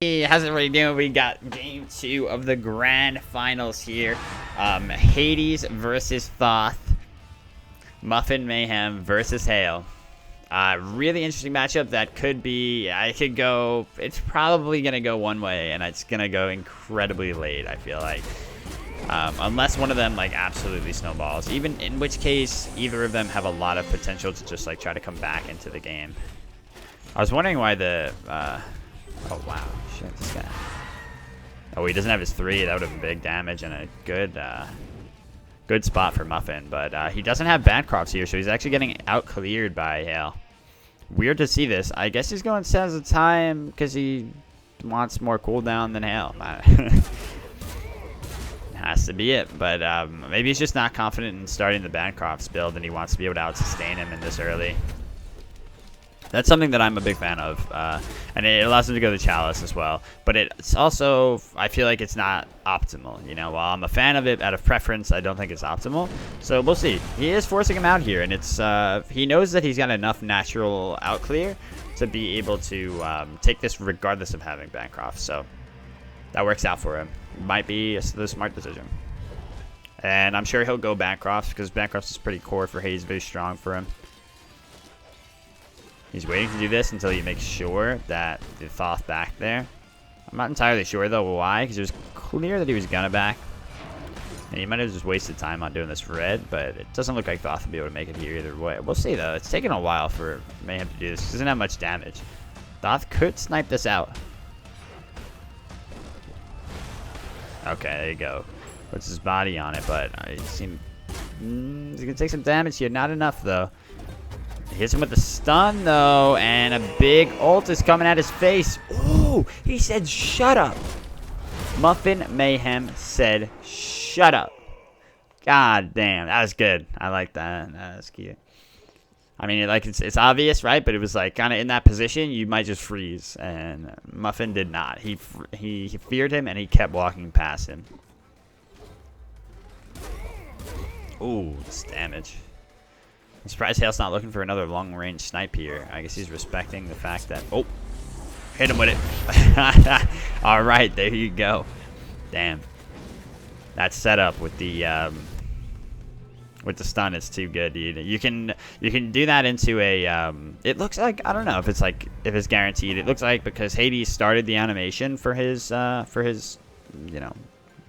Hey, how's everybody doing? We got game 2 of the grand finals here. Hades versus Thoth. Muffin Mayhem versus Hail. Really interesting matchup that could be, it's probably going to go one way, and it's going to go incredibly late, I feel like. Unless one of them, like, absolutely snowballs. Even in which case, either of them have a lot of potential to just, like, try to come back into the game. I was wondering why the, oh, wow. Shit, this guy. Oh, he doesn't have his 3. That would have been big damage and a good spot for Muffin. But he doesn't have Bancrofts here, so he's actually getting out-cleared by Hale. Weird to see this. I guess he's going Sands of Time because he wants more cooldown than Hale. Has to be it. But maybe he's just not confident in starting the Bancrofts build, and he wants to be able to out-sustain him in this early. That's something that I'm a big fan of, and it allows him to go to Chalice as well. But it's also, I feel like it's not optimal. You know, while I'm a fan of it out of preference, I don't think it's optimal. So we'll see. He is forcing him out here, and it's he knows that he's got enough natural out clear to be able to take this regardless of having Bancroft. So that works out for him. Might be the smart decision. And I'm sure he'll go Bancroft because Bancroft is pretty core for Hayes, very strong for him. He's waiting to do this until he makes sure that the Thoth back there. I'm not entirely sure, though, why, because it was clear that he was gonna back. And he might have just wasted time on doing this red, but it doesn't look like Thoth will be able to make it here either way. We'll see, though. It's taken a while for Mayhem to do this. He doesn't have much damage. Thoth could snipe this out. Okay, there you go. Puts his body on it, but he's gonna take some damage here. Not enough, though. Hits him with the stun, though, and a big ult is coming at his face. Ooh, he said, shut up. Muffin Mayhem said, shut up. God damn, that was good. I like that. That was cute. I mean, like, it's obvious, right? But it was, like, kind of in that position, you might just freeze. And Muffin did not. He feared him, and he kept walking past him. Ooh, this damage. I'm surprised Hale's not looking for another long-range snipe here. I guess he's respecting the fact that... Oh! Hit him with it. Alright, there you go. Damn. That setup with the stun is too good, dude. You can do that into a... it looks like... I don't know if it's guaranteed. It looks like because Hades started the animation for his you know...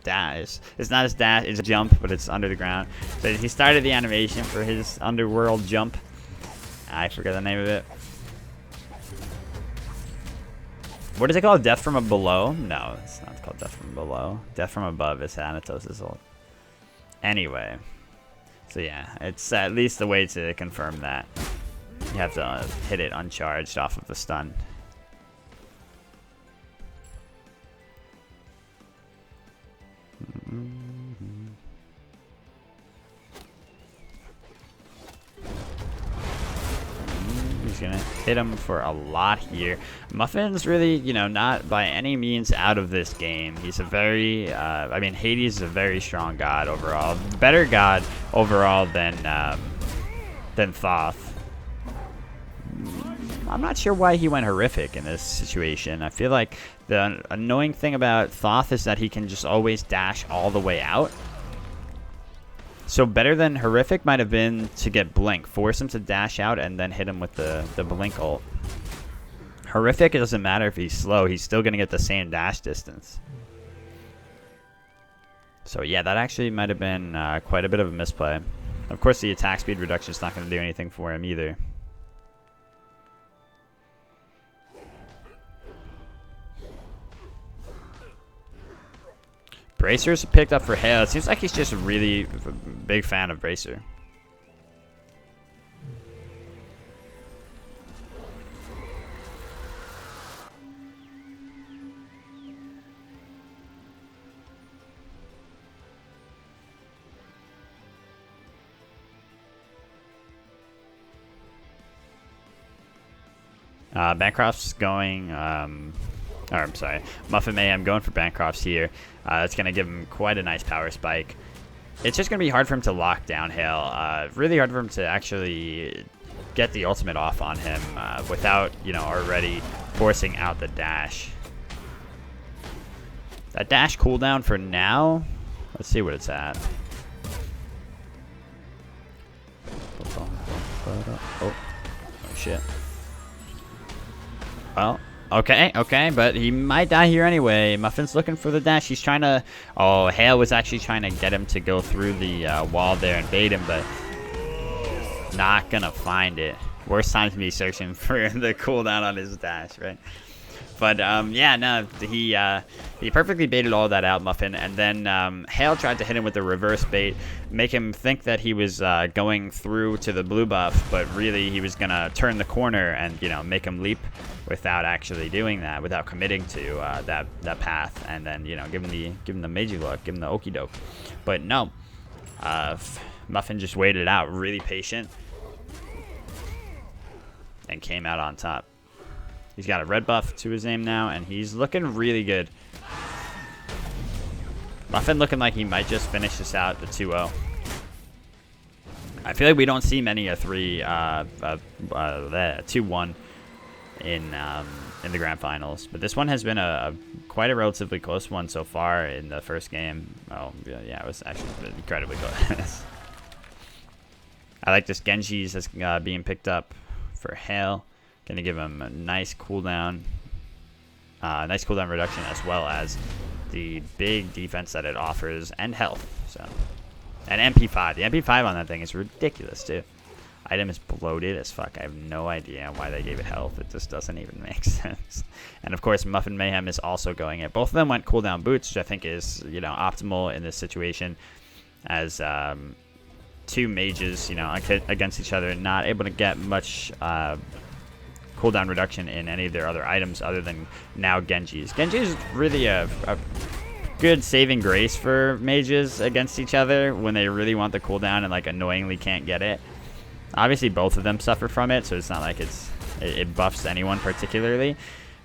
dash. It's not his dash, it's a jump, but it's under the ground. But he started the animation for his underworld jump. I forget the name of it. What is it called? Death from below? No, it's not called Death from below. Death from above is Thanatos' ult. Anyway. So yeah, it's at least a way to confirm that. You have to hit it uncharged off of the stun. He's gonna hit him for a lot here. Muffin's really, you know, not by any means out of this game. He's a very, I mean, Hades is a very strong god overall. Better god overall than Thoth. I'm not sure why he went horrific in this situation. I feel like the annoying thing about Thoth is that he can just always dash all the way out. So better than horrific might have been to get blink, force him to dash out, and then hit him with the blink ult. Horrific, it doesn't matter if he's slow. He's still going to get the same dash distance. So yeah, that actually might have been quite a bit of a misplay. Of course, the attack speed reduction is not going to do anything for him either. Bracer's picked up for Hale. It seems like he's just a really big fan of Bracer. Bancroft's going... Or, I'm sorry, Muffin Mayhem going for Bancrofts here. That's going to give him quite a nice power spike. It's just going to be hard for him to lock down Hale. Really hard for him to actually get the ultimate off on him without, you know, already forcing out the dash. That dash cooldown for now, let's see what it's at. Oh shit. Well, okay, but he might die here anyway. Muffin's looking for the dash. He's trying to... Oh, Hale was actually trying to get him to go through the wall there and bait him, but not gonna find it. Worst time to be searching for the cooldown on his dash, right? But yeah, no, he perfectly baited all that out, Muffin, and then Hale tried to hit him with the reverse bait, make him think that he was going through to the blue buff, but really he was gonna turn the corner and make him leap without actually doing that, without committing to that path, and then give him the Meiji look, give him the okie doke. But no, Muffin just waited it out, really patient, and came out on top. He's got a red buff to his name now, and he's looking really good. Muffin looking like he might just finish this out, the 2-0. I feel like we don't see many a 2-1 in the grand finals, but this one has been quite a relatively close one so far in the first game. Oh yeah, it was actually incredibly close. I like this Genji's as being picked up for Hale. Gonna give him a nice cooldown reduction, as well as the big defense that it offers and health. So, and MP5. The MP5 on that thing is ridiculous too. Item is bloated as fuck. I have no idea why they gave it health. It just doesn't even make sense. And of course, Muffin Mayhem is also going it. Both of them went cooldown boots, which I think is optimal in this situation, as two mages against each other, not able to get much cooldown reduction in any of their other items other than now Genji's. Genji is really a good saving grace for mages against each other when they really want the cooldown and annoyingly can't get it. Obviously both of them suffer from it, so it's not like it buffs anyone particularly,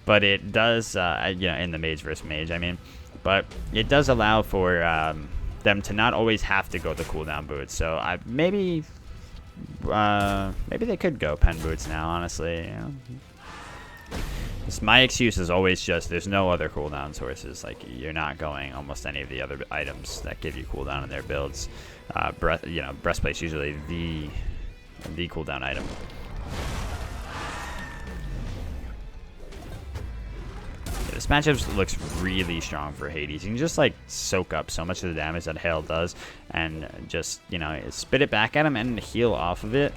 but it does in the mage versus mage, I mean, but it does allow for them to not always have to go the cooldown boots. So maybe they could go pen boots now, honestly. My excuse is always just there's no other cooldown sources. You're not going almost any of the other items that give you cooldown in their builds. Breastplate's usually the cooldown item. This matchup looks really strong for Hades. You can just soak up so much of the damage that Hale does and just, spit it back at him and heal off of it.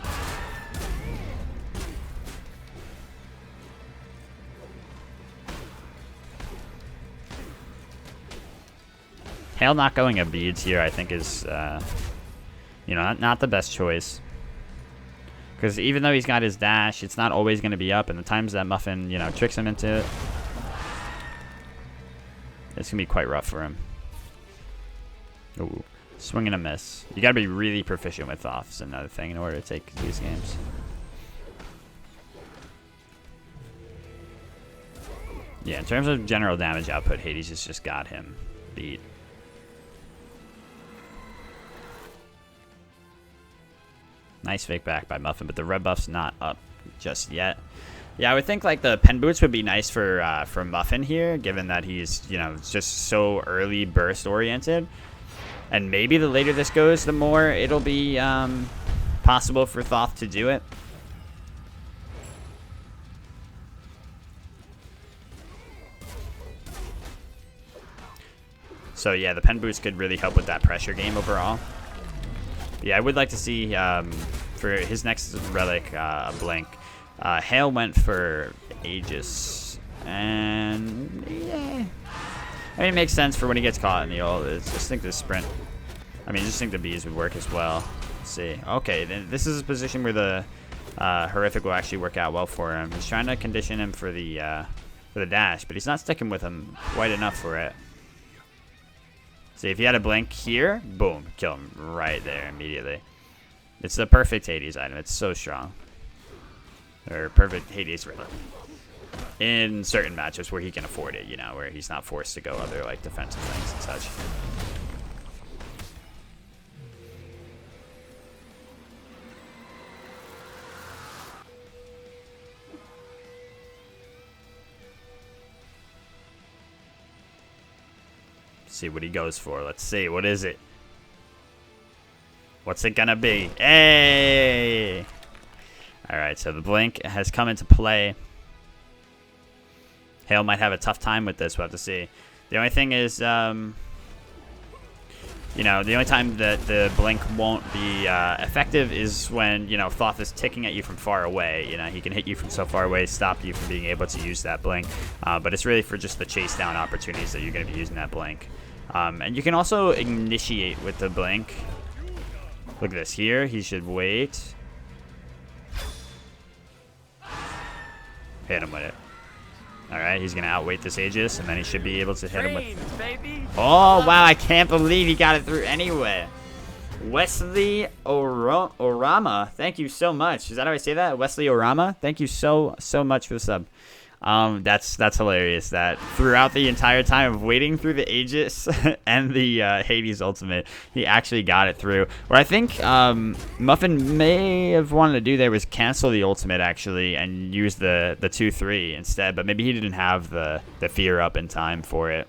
Hale not going a beads here, I think, is, not the best choice. Because even though he's got his dash, it's not always going to be up, and the times that Muffin, tricks him into it, it's going to be quite rough for him. Ooh, swing and a miss. You got to be really proficient with Thoth is another thing in order to take these games. Yeah, in terms of general damage output, Hades has just got him beat. Nice fake back by Muffin, but the red buff's not up just yet. Yeah, I would think the pen boots would be nice for Muffin here, given that he's just so early burst oriented, and maybe the later this goes, the more it'll be possible for Thoth to do it. So yeah, the pen boots could really help with that pressure game overall. Yeah, I would like to see for his next relic, a blink. Hale went for Aegis, and yeah, I mean, it makes sense for when he gets caught in the ult. I just think the sprint, just think the bees would work as well. Let's see. Okay, then this is a position where the horrific will actually work out well for him. He's trying to condition him for the dash, but he's not sticking with him quite enough for it. See, if he had a blink here, boom, kill him right there immediately. It's the perfect Hades item. It's so strong. Or perfect Hades relic. In certain matchups where he can afford it, where he's not forced to go other defensive things and such. See what he goes for. Let's see. What is it? What's it gonna be? Hey! Alright, so the blink has come into play. Hale might have a tough time with this. We'll have to see. The only thing is, you know, the only time that the blink won't be effective is when, you know, Thoth is ticking at you from far away. You know, he can hit you from so far away, stop you from being able to use that blink. But it's really for just the chase down opportunities that you're going to be using that blink. And you can also initiate with the blink. Look at this here. He should wait. Hit him with it. Alright, he's going to outweight this Aegis, and then he should be able to hit him with... Oh, wow, I can't believe he got it through anyway. Wesley Orama, thank you so much. Is that how I say that? Wesley Orama, thank you so much for the sub. That's hilarious that throughout the entire time of waiting through the Aegis and the Hades ultimate, he actually got it through. What I think Muffin may have wanted to do there was cancel the ultimate actually and use the 2-3 instead, but maybe he didn't have the fear up in time for it.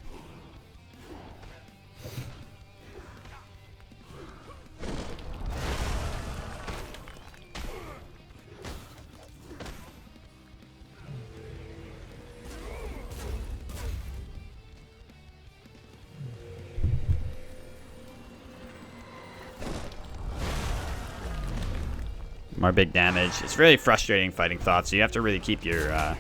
More big damage. It's really frustrating fighting Thoth, so you have to really keep your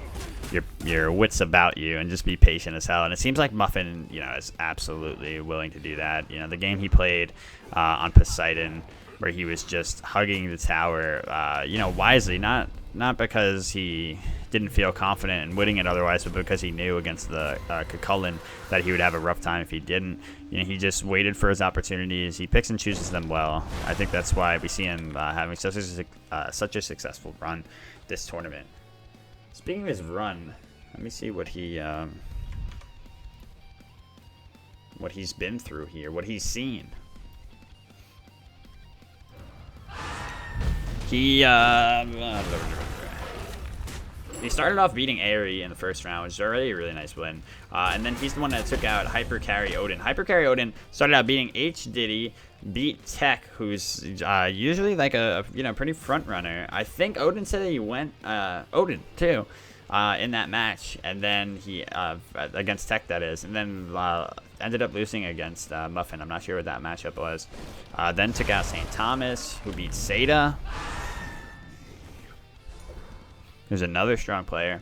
wits about you and just be patient as hell. And it seems like Muffin, you know, is absolutely willing to do that. You know, the game he played on Poseidon, where he was just hugging the tower, you know, wisely, not because he didn't feel confident in winning it otherwise, but because he knew against the Cucullin that he would have a rough time if he didn't. You know, he just waited for his opportunities. He picks and chooses them well. I think that's why we see him having such a successful run this tournament. Speaking of his run, let me see what he's been through here, what he's seen. He started off beating Aerie in the first round, which is already a really nice win. And then he's the one that took out Hyper Carry Odin. Hyper Carry Odin started out beating H. Diddy, beat Tech, who's usually like a pretty front runner. I think Odin said that he went Odin too in that match, and then he against Tech, that is, and then ended up losing against Muffin. I'm not sure what that matchup was. Then took out St. Thomas, who beat Seda. Who's another strong player.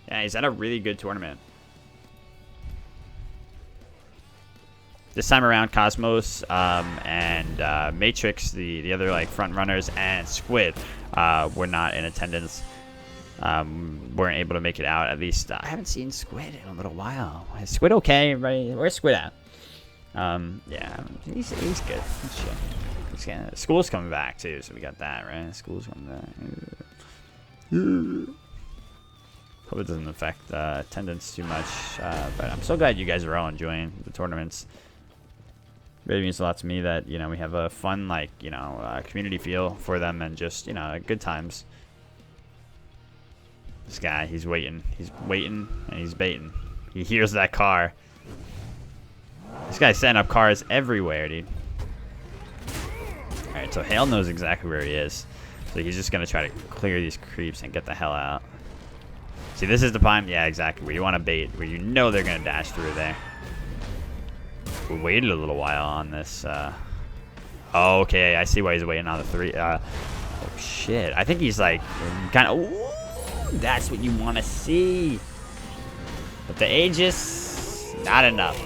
Yeah, he's at a really good tournament. This time around, Cosmos and Matrix, the other like front runners, and Squid were not in attendance. Weren't able to make it out. At least I haven't seen Squid in a little while. Is Squid okay? Right? Where's Squid at? Yeah, he's good. He's chill. School's coming back too, so we got that right. School's coming back. Hope it doesn't affect attendance too much, but I'm so glad you guys are all enjoying the tournaments. Really means a lot to me that, you know, we have a fun, like, you know, community feel for them, and just, you know, good times. This guy, he's waiting, and he's baiting. He hears that car. This guy's setting up cars everywhere, dude. Alright, so Hale knows exactly where he is. So he's just going to try to clear these creeps and get the hell out. See, this is the time, yeah, exactly, where you want to bait, where you know they're going to dash through there. We waited a little while on this. Oh, okay, I see why he's waiting on the 3. Oh, shit. I think he's, like, kind of... That's what you want to see. But the Aegis, not enough.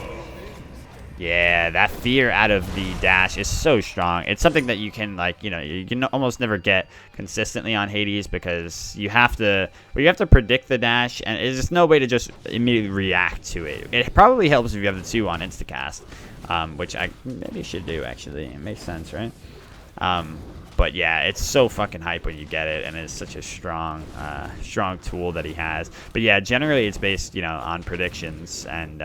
Yeah, that fear out of the dash is so strong. It's something that you can, like, you know, you can almost never get consistently on Hades, because you have to predict the dash, and there's just no way to just immediately react to it. It probably helps if you have the 2 on Instacast, which I maybe should do, actually. It makes sense, right? But yeah, it's so fucking hype when you get it, and it's such a strong tool that he has. But yeah, generally it's based, you know, on predictions, and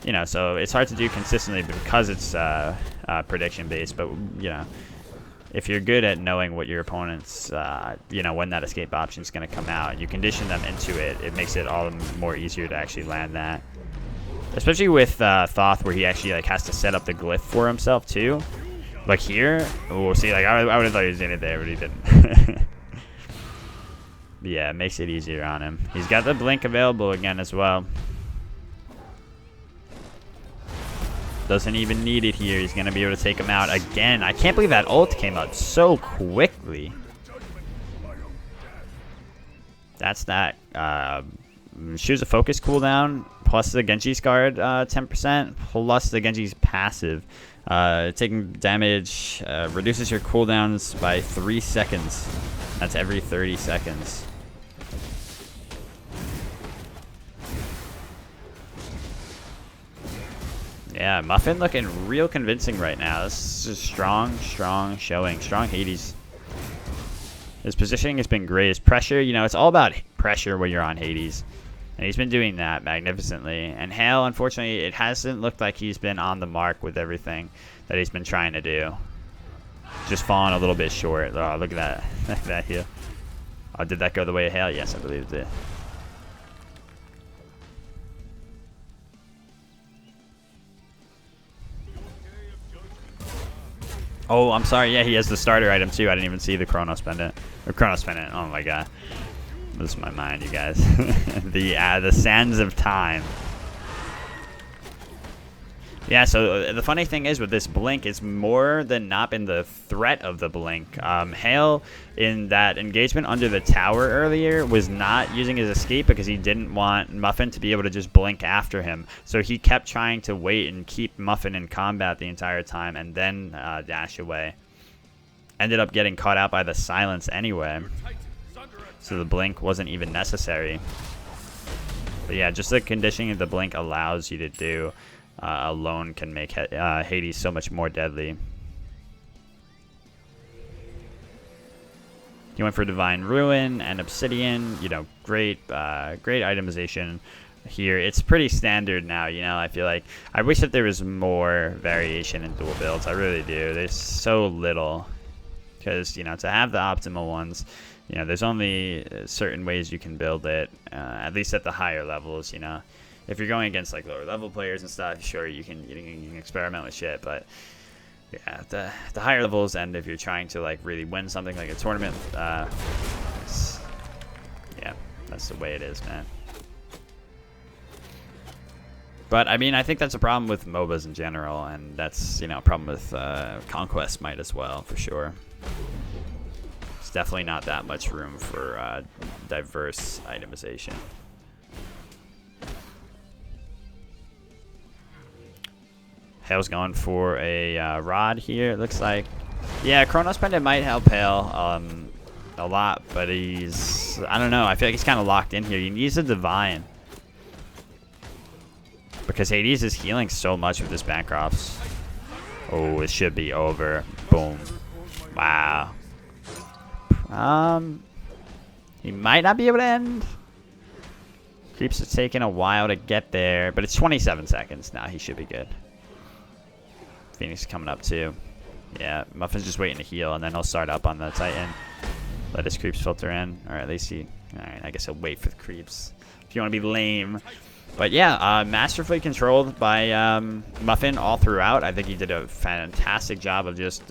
you know, so it's hard to do consistently because it's prediction based. But you know, if you're good at knowing what your opponent's, you know, when that escape option is going to come out, you condition them into it. It makes it all the more easier to actually land that. Especially with Thoth, where he actually like has to set up the glyph for himself too. Like here, oh, see, like I would have thought he was in it there, but he didn't. Yeah, it makes it easier on him. He's got the blink available again as well. Doesn't even need it here. He's gonna be able to take him out again. I can't believe that ult came out so quickly. That's that. Choose a focus cooldown plus the Genji's guard 10% plus the Genji's passive. Taking damage reduces your cooldowns by 3 seconds. That's every 30 seconds. Yeah, Muffin looking real convincing right now. This is a strong showing. Strong Hades. His positioning has been great. His pressure, you know, it's all about pressure when you're on Hades. And he's been doing that magnificently. And Hale, unfortunately, it hasn't looked like he's been on the mark with everything that he's been trying to do. Just falling a little bit short. Oh, look at that. Look at that here. Oh, did that go the way of Hale? Yes, I believe it did. Oh, I'm sorry. Yeah, he has the starter item too. I didn't even see the Chronos Pendant. Or Chronos Pendant. Oh my god. This is my mind, you guys. The sands of time. Yeah, so the funny thing is with this blink, it's more than not been the threat of the blink. Hale, in that engagement under the tower earlier, was not using his escape because he didn't want Muffin to be able to just blink after him. So he kept trying to wait and keep Muffin in combat the entire time and then dash away. Ended up getting caught out by the silence anyway. So the blink wasn't even necessary. But yeah, just the conditioning the blink allows you to do alone can make Hades so much more deadly. He went for Divine Ruin and Obsidian. You know, great itemization here. It's pretty standard now, you know. I feel like I wish that there was more variation in dual builds. I really do. There's so little. Because, you know, to have the optimal ones, you know, there's only certain ways you can build it, at least at the higher levels, you know. If you're going against, like, lower level players and stuff, sure, you can experiment with shit, but, yeah, the higher levels, and if you're trying to, like, really win something like a tournament, yeah, that's the way it is, man. But, I mean, I think that's a problem with MOBAs in general, and that's, you know, a problem with Conquest Smite as well, for sure. There's definitely not that much room for diverse itemization. Hale's going for a rod here, it looks like. Yeah, Chronos Pendant might help Hale a lot, but he's... I don't know, I feel like he's kind of locked in here. He needs a Divine. Because Hades is healing so much with his Bancrofts. Oh, it should be over. Boom. Wow. He might not be able to end. Creeps are taking a while to get there, but it's 27 seconds now. He should be good. Phoenix is coming up too. Yeah, Muffin's just waiting to heal, and then he'll start up on the Titan. Let his creeps filter in, or at least he... Alright, I guess he'll wait for the creeps. If you want to be lame. But yeah, masterfully controlled by Muffin all throughout. I think he did a fantastic job of just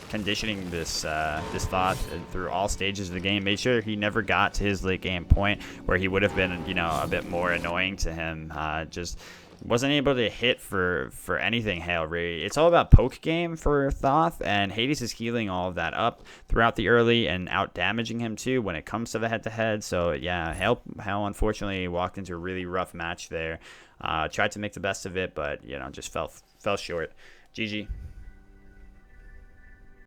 conditioning this Thoth through all stages of the game. Made sure he never got to his late game point where he would have been, you know, a bit more annoying to him. Just wasn't able to hit for anything Hale really. It's all about poke game for Thoth, and Hades is healing all of that up throughout the early and out damaging him too when it comes to the head-to-head. So yeah, Hale unfortunately walked into a really rough match there. Tried to make the best of it, but you know, just fell short. GG.